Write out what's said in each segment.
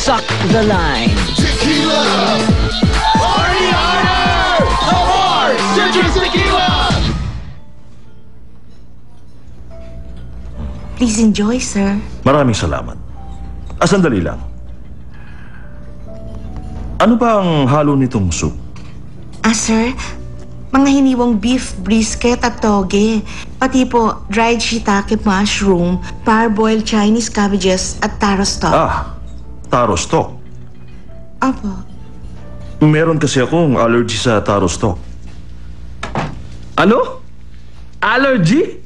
suck the line. Tequila! Party harder! No more! Citrus Tequila! Please enjoy, sir. Maraming salamat. Sandali lang. Ano ba ang halo nitong soup? Sir, mga hiniwang beef, brisket at toge. Pati po, dried shiitake mushroom, parboiled Chinese cabbages at taro stock. Taro stock. Opo. Meron kasi akong allergy sa taro stock. Ano? Allergy?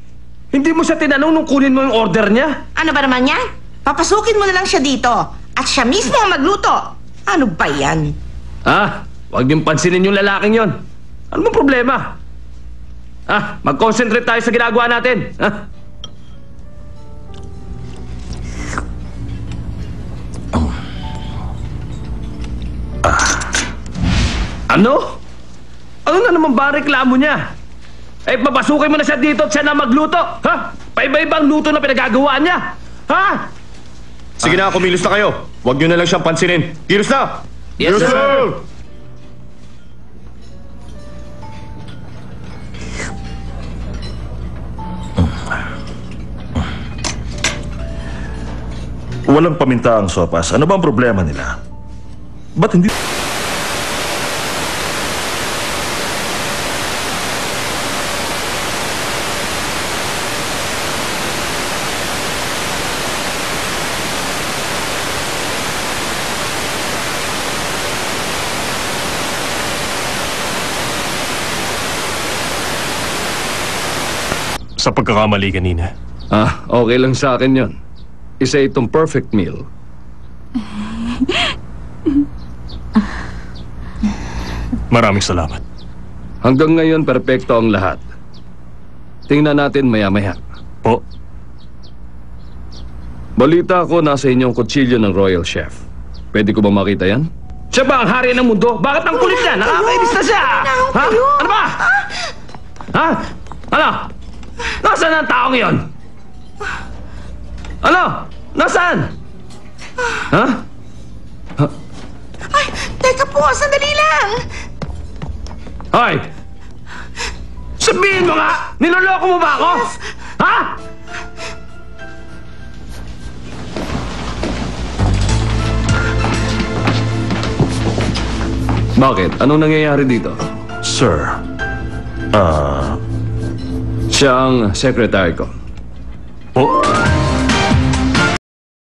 Hindi mo siya tinanong nung kunin mo yung order niya? Ano ba naman yan? Papasukin mo na lang siya dito at siya mismo ang magluto. Ano ba yan? Huwag niyong pansinin yung lalaking yon. Ano bang problema? Mag-concentrate tayo sa ginagawa natin. Ano? Ano na naman ba ang reklamo niya? Papasukin mo na siya dito at siya na magluto. Paiba-ibang luto na pinagagawaan niya. Sige na, kumilos na kayo. Huwag nyo na lang siyang pansinin. Kilos na! Yes, sir! Walang paminta ang sopas. Ano ba ang problema nila? Ba't hindi... Sa pagkakamali kanina. Okay lang sa akin yon. Isa itong perfect meal. Maraming salamat. Hanggang ngayon, perpekto ang lahat. Tingnan natin maya-maya. Po. Balita ko nasa inyong kutsilyo ng Royal Chef. Pwede ko ba makita yan? Siya ba ang hari ng mundo? Bakit ang kulit niya? Nakakainis na siya! Ano ba? Ano? Nasaan ang taong yon? Ano? Nasaan? Ay, teka po, sandali lang. Hoy! Sabihin mo nga! Niloloko mo ba ako? Bakit? Anong nangyayari dito? Sir, Siya ang secretary ko.